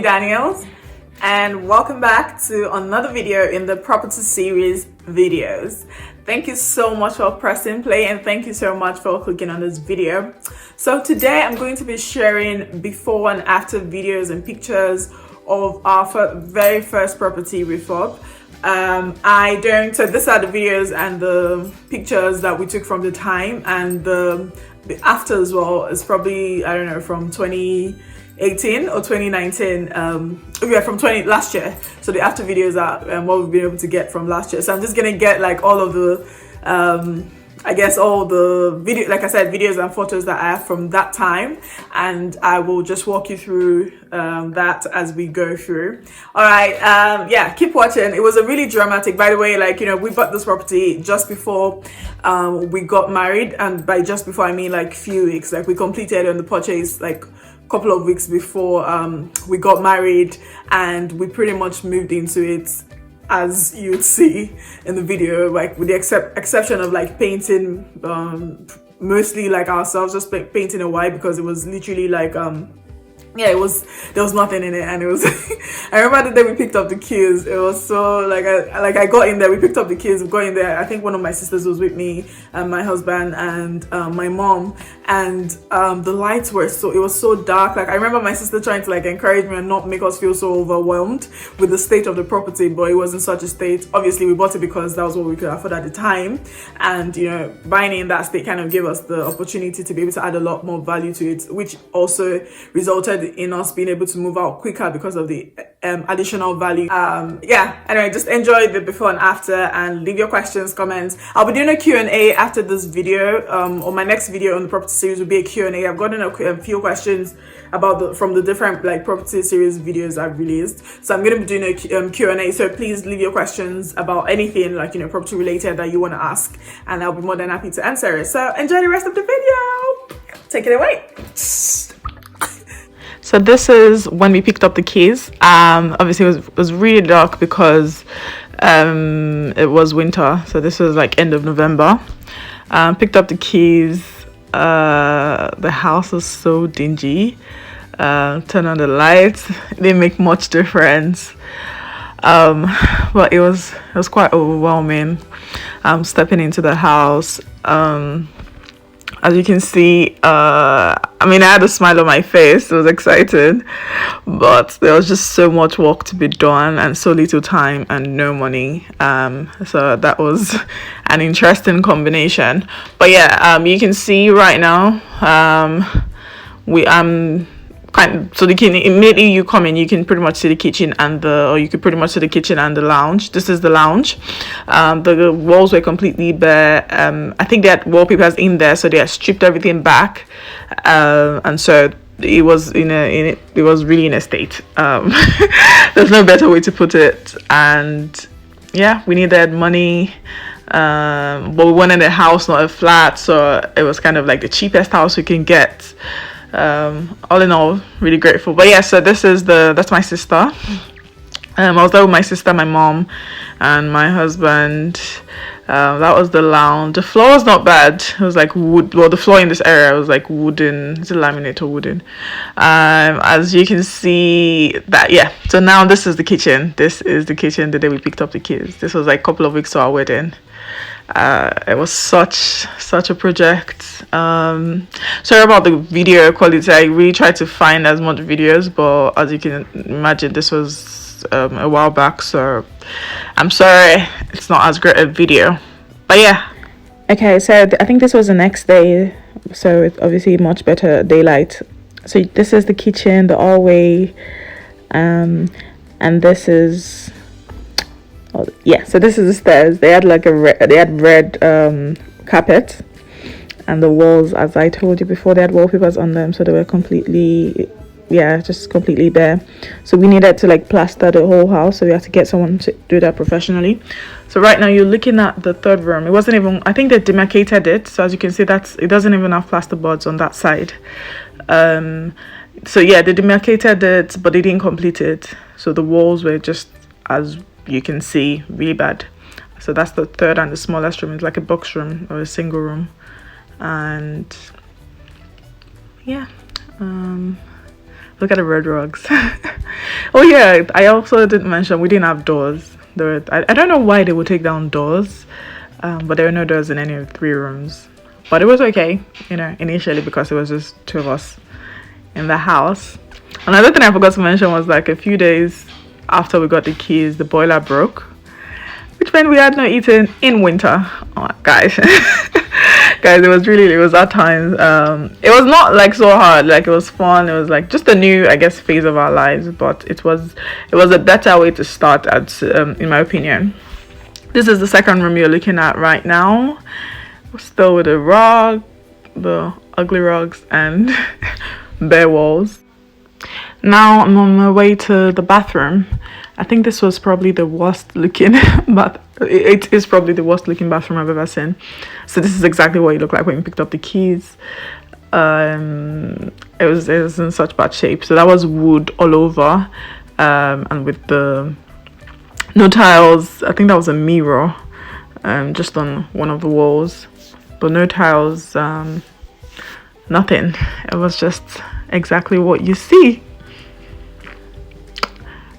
Daniels, and welcome back to another video in the property series videos. Thank you so much for pressing play, and thank you so much for clicking on this video. So today I'm going to be sharing before and after videos and pictures of our very first property refurb. So these are the videos and the pictures that we took from the time, and the after as well is probably, I don't know, from 2018 or 2019. Yeah, from last year. So the after videos are what we've been able to get from last year. So I'm just gonna get like all of the I guess all the video, like I said, videos and photos that I have from that time, and I will just walk you through that as we go through. All right, yeah, keep watching. It was a really dramatic, by the way, like, you know, we bought this property just before we got married, and by just before I mean like few weeks. Like we completed on the purchase like couple of weeks before we got married, and we pretty much moved into it as you'd see in the video, like with the exception of like painting, mostly like ourselves, just painting it white, because it was literally like yeah, there was nothing in it. And it was I remember the day we picked up the keys, it was so like I got in there, we picked up the keys, we got in there. I think one of my sisters was with me, and my husband and my mom, and the lights were it was so dark. Like I remember my sister trying to like encourage me and not make us feel so overwhelmed with the state of the property, but it was in such a state. Obviously we bought it because that was what we could afford at the time, and you know, buying it in that state kind of gave us the opportunity to be able to add a lot more value to it, which also resulted in us being able to move out quicker because of the additional value. Yeah, anyway, just enjoy the before and after, and leave your questions, comments. I'll be doing a Q&A after this video, or my next video on the property series will be a Q&A. I've gotten a few questions about from the different like property series videos I've released, so I'm going to be doing a Q&A. So please leave your questions about anything, like, you know, property related that you want to ask, and I'll be more than happy to answer it. So enjoy the rest of the video. Take it away. So this is when we picked up the keys. Obviously it was really dark because it was winter. So this was like end of November. Picked up the keys. The house was so dingy. Turn on the lights. It didn't make much difference. But it was quite overwhelming. Stepping into the house. As you can see, I mean, I had a smile on my face. I was excited, but there was just so much work to be done and so little time and no money. So that was an interesting combination. But yeah, you can see right now, so immediately you come in, you can pretty much see the kitchen and the lounge. This is the lounge. The walls were completely bare. I think they had wallpapers in there, so they had stripped everything back, and so it was really in a state. There's no better way to put it. And yeah, we needed money, but we wanted a house, not a flat, so it was kind of like the cheapest house we can get. All in all, really grateful. But yeah, so that's my sister. I was there with my sister, my mom, and my husband. That was the lounge. The floor was not bad. It was like wood. Well, the floor in this area was like wooden. Is it laminate or wooden? As you can see that, yeah. So now this is the kitchen. This is the kitchen the day we picked up the kids. This was like a couple of weeks to our wedding. It was such a project. Sorry about the video quality. I really tried to find as much videos, but as you can imagine, this was a while back, so I'm sorry it's not as great a video. But yeah, okay, so I think this was the next day, so it's obviously much better daylight. So this is the kitchen, the hallway, and this is, oh, yeah, so this is the stairs. They had like red carpet, and the walls, as I told you before, they had wallpapers on them, so they were completely, yeah, just completely bare. So we needed to like plaster the whole house, so we had to get someone to do that professionally. So right now you're looking at the third room. It wasn't even, I think they demarcated it, so as you can see, it doesn't even have plasterboards on that side. So yeah, they demarcated it, but they didn't complete it, so the walls were just, as you can see, really bad. So that's the third and the smallest room. It's like a box room or a single room. And yeah, the Look at the red rugs. Oh yeah, I also didn't mention we didn't have doors. I don't know why they would take down doors, but there were no doors in any of the 3 rooms. But it was okay, you know, initially, because it was just 2 of us in the house. Another thing I forgot to mention was, like, a few days after we got the keys, the boiler broke, which meant we had no heating in winter. Oh, guys. Guys, it was at times. It was not like so hard, like it was fun. It was like just a new, I guess, phase of our lives, but it was a better way to start, in my opinion. This is the second room you're looking at right now. We're still with the ugly rugs and bare walls. Now I'm on my way to the bathroom. I think this was probably the worst looking bath. It is probably the worst looking bathroom I've ever seen. So this is exactly what it looked like when we picked up the keys. It was in such bad shape. So that was wood all over, and with the no tiles. I think that was a mirror, just on one of the walls, but no tiles. Nothing. It was just exactly what you see.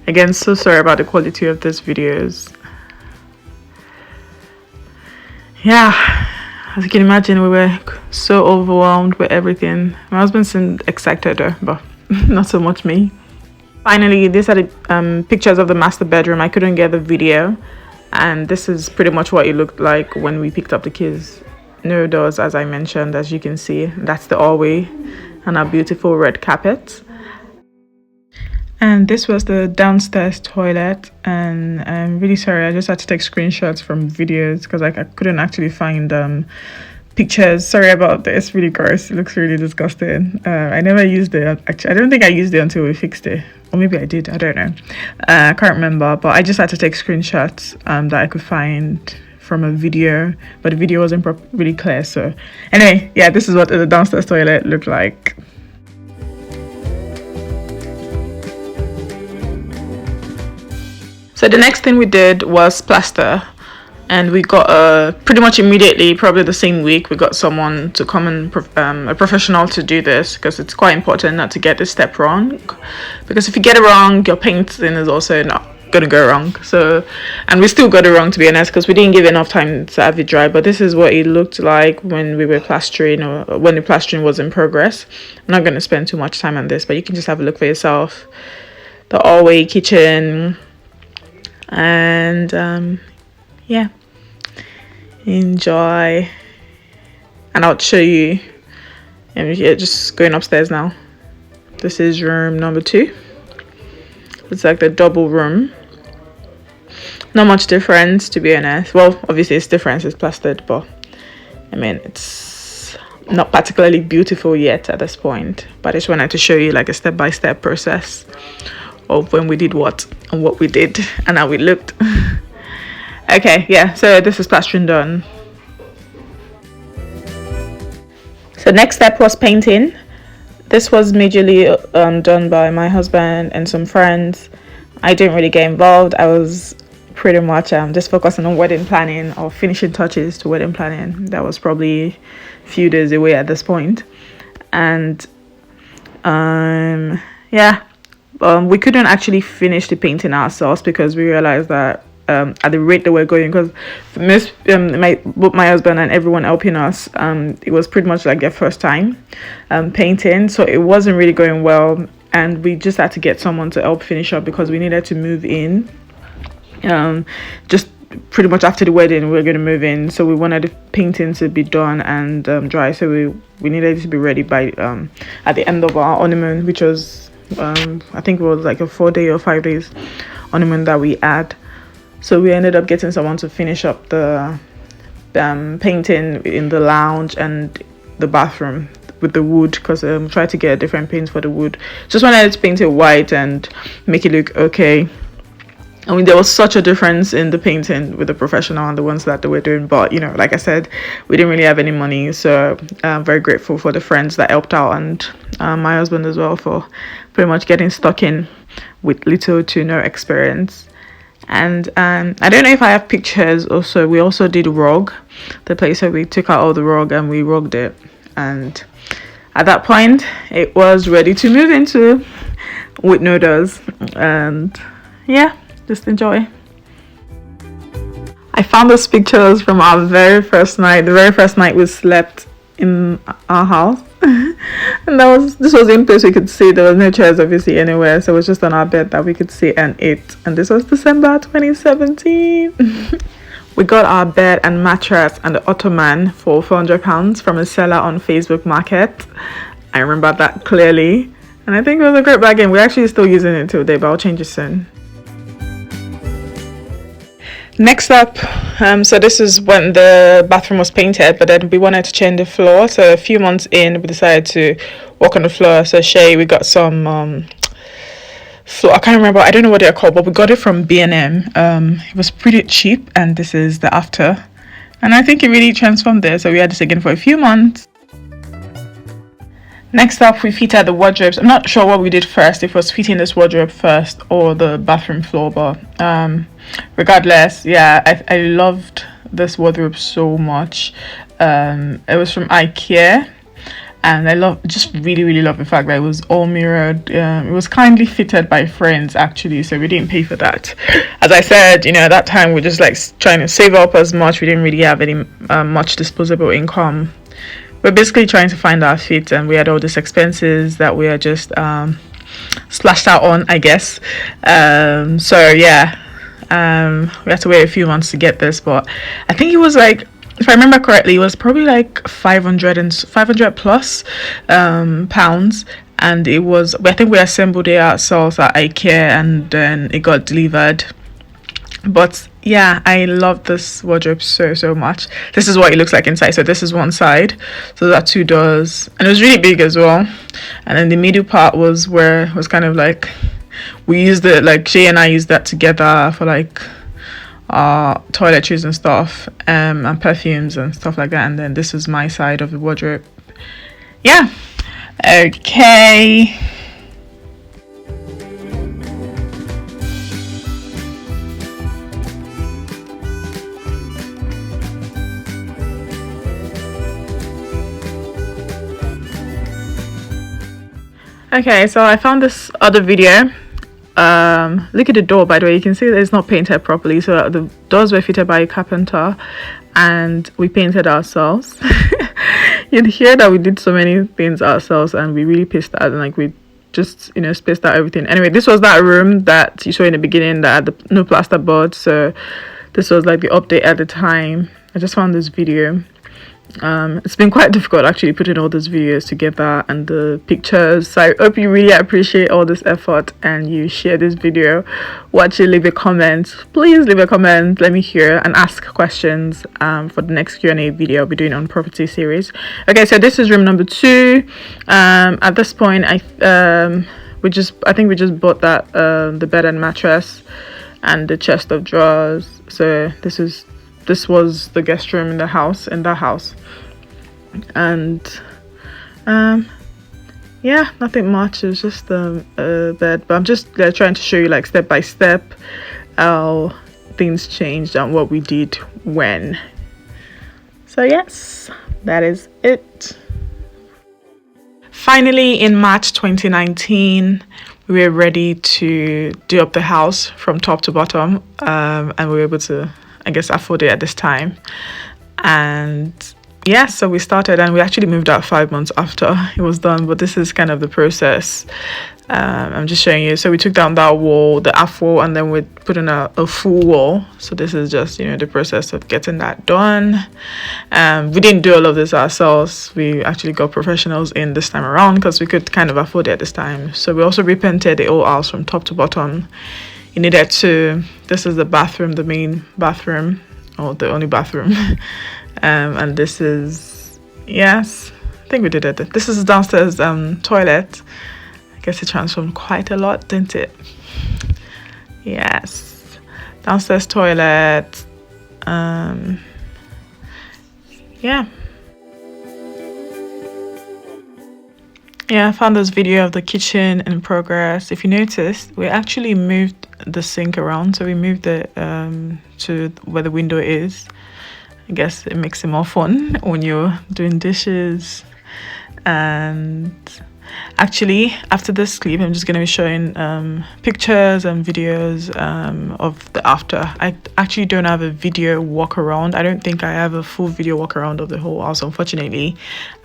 Again, so sorry about the quality of these videos. Yeah, as you can imagine, we were so overwhelmed with everything. My husband seemed excited though, but not so much me. Finally, these are the pictures of the master bedroom. I couldn't get the video, and this is pretty much what it looked like when we picked up the keys. No doors, as I mentioned. As you can see, that's the hallway and our beautiful red carpet. And this was the downstairs toilet, and I'm really sorry, I just had to take screenshots from videos because I couldn't actually find pictures. Sorry about this. Really gross. It looks really disgusting. I never used it. Actually, I don't think I used it until we fixed it, or maybe I did. I don't know. I can't remember, but I just had to take screenshots that I could find from a video, but the video wasn't really clear. So anyway, yeah, this is what the downstairs toilet looked like. So the next thing we did was plaster, and we got pretty much immediately, probably the same week, we got someone to come and a professional to do this, because it's quite important not to get this step wrong, because if you get it wrong, your painting is also not gonna go wrong. So, and we still got it wrong, to be honest, because we didn't give enough time to have it dry. But this is what it looked like when we were plastering, or when the plastering was in progress. I'm not going to spend too much time on this, but you can just have a look for yourself. The hallway, kitchen, and yeah, enjoy. And I'll show you. And yeah, just going upstairs now. This is room number 2. It's like the double room. Not much difference, to be honest. Well, obviously it's different, it's plastered, but I mean, it's not particularly beautiful yet at this point. But I just wanted to show you like a step-by-step process of when we did what and what we did and how we looked. Okay, yeah, so this is plastering done. So next step was painting. This was majorly done by my husband and some friends. I didn't really get involved. I was pretty much just focusing on wedding planning, or finishing touches to wedding planning. That was probably a few days away at this point. And yeah, we couldn't actually finish the painting ourselves because we realized that at the rate that we're going, because most both my husband and everyone helping us, it was pretty much like their first time painting, so it wasn't really going well, and we just had to get someone to help finish up because we needed to move in just pretty much after the wedding. We were going to move in, so we wanted the painting to be done and dry, so we needed it to be ready by at the end of our honeymoon, which was I think it was like a 4-day or 5 days honeymoon that we had. So we ended up getting someone to finish up the painting in the lounge and the bathroom with the wood, because tried to get a different paint for the wood. Just wanted to paint it white and make it look okay. I mean, there was such a difference in the painting with the professional and the ones that they were doing, but you know, like I said, we didn't really have any money, so I'm very grateful for the friends that helped out, and my husband as well, for pretty much getting stuck in with little to no experience. And I don't know if I have pictures. Also, we also did rug, the place where we took out all the rug and we rugged it, and at that point it was ready to move into. with noodles, and yeah, just enjoy. I found those pictures from our very first night, the very first night we slept in our house. And this was the only place we could see. There was no chairs obviously anywhere, so it was just on our bed that we could see and eat. And this was December 2017. We got our bed and mattress and the ottoman for £400 from a seller on Facebook Market. I remember that clearly, and I think it was a great bargain. We're actually still using it till today, but I'll change it soon. Next up, so this is when the bathroom was painted, but then we wanted to change the floor. So a few months in, we decided to walk on the floor. So we got some floor. I can't remember. I don't know what they're called, but we got it from B&M. It was pretty cheap, and this is the after. And I think it really transformed there. So we had this again for a few months. Next up, we fitted the wardrobes. I'm not sure what we did first, if it was fitting this wardrobe first or the bathroom floor, but regardless, yeah, I loved this wardrobe so much. It was from IKEA, and I just really love the fact that it was all mirrored. It was kindly fitted by friends actually, so we didn't pay for that. As I said, at that time we're just like trying to save up as much. We didn't really have any much disposable income. We're basically trying to find our feet, and we had all these expenses that we are just splashed out on, I guess. So yeah, we had to wait a few months to get this, but I think it was like, if I remember correctly, it was probably like 500 plus pounds, and it was, I think we assembled it ourselves at IKEA, and then it got delivered. But yeah, I love this wardrobe so much. This is what it looks like inside. So this is one side, so there are two doors, and it was really big as well. And then the middle part was where it was kind of like, we used it, like Shay and I used that together for like toiletries and stuff, and perfumes and stuff like that. And then this is my side of the wardrobe. Yeah, okay. Okay, so I found this other video. Look at the door, by the way. You can see that it's not painted properly. So the doors were fitted by a carpenter, and we painted ourselves. You'd hear that we did so many things ourselves, and we really pissed out, and like we just spaced out everything. Anyway, this was that room that you saw in the beginning that had no plasterboard. So this was like the update at the time. I just found this video. It's been quite difficult actually putting all those videos together and the pictures, so I hope you really appreciate all this effort and you share this video, watch it, leave a comment. Please leave a comment, let me hear, and ask questions for the next Q&A video I'll be doing on property series. Okay, so this is room number 2. At this point I think we just bought that the bed and mattress and the chest of drawers. So this was the guest room in that house, and yeah, nothing much. It's just a bed, but I'm just trying to show you like step by step how things changed and what we did when. So yes, that is it. Finally, in March 2019, we were ready to do up the house from top to bottom, and we were able to, I guess, afford it at this time. And yeah, so we started, and we actually moved out 5 months after it was done, but this is kind of the process. I'm just showing you. So we took down that wall, the half wall, and then we put in a full wall. So this is just the process of getting that done. We didn't do all of this ourselves. We actually got professionals in this time around because we could kind of afford it at this time. So we also repainted the whole house from top to bottom. You needed to, this is the bathroom, the main bathroom, or the only bathroom. And this is, yes, I think we did it. This is downstairs toilet. I guess it transformed quite a lot, didn't it? Yes, downstairs toilet. Yeah, I found this video of the kitchen in progress. If you noticed, we actually moved the sink around, so we moved it to where the window is. I guess it makes it more fun when you're doing dishes. And Actually, after this clip, I'm just going to be showing pictures and videos of the after. I actually don't have a video walk around. I don't think I have a full video walk around of the whole house, unfortunately,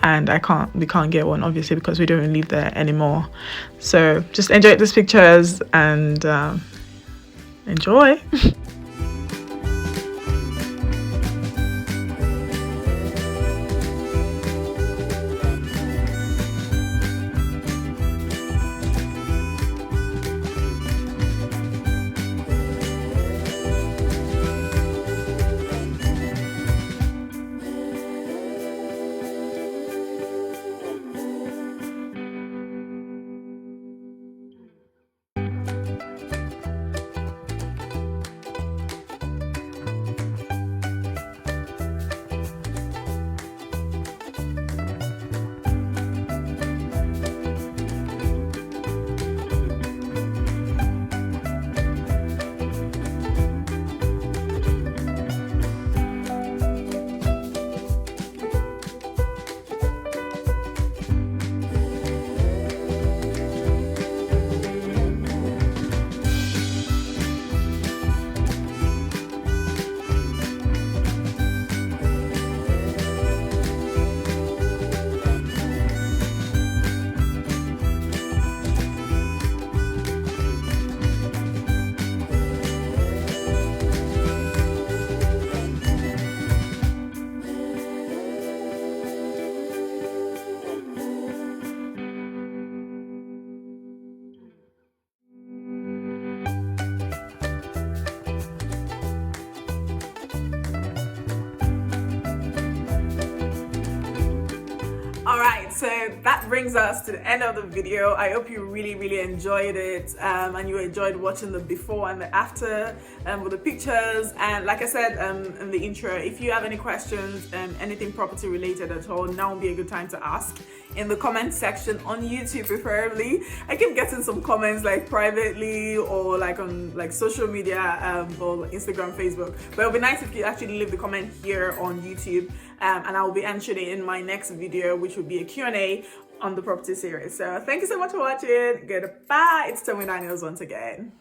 and we can't get one, obviously, because we don't live there anymore. So just enjoy these pictures and enjoy. Alright, so that brings us to the end of the video. I hope you really enjoyed it and you enjoyed watching the before and the after with the pictures. And like I said in the intro, if you have any questions, anything property related at all, now would be a good time to ask in the comment section on YouTube preferably. I keep getting some comments like privately or like on like social media or Instagram, Facebook, but it'll be nice if you actually leave the comment here on YouTube and I will be answering it in my next video, which will be a Q&A on the property series. So thank you so much for watching. Goodbye. It's Tommy Daniels once again.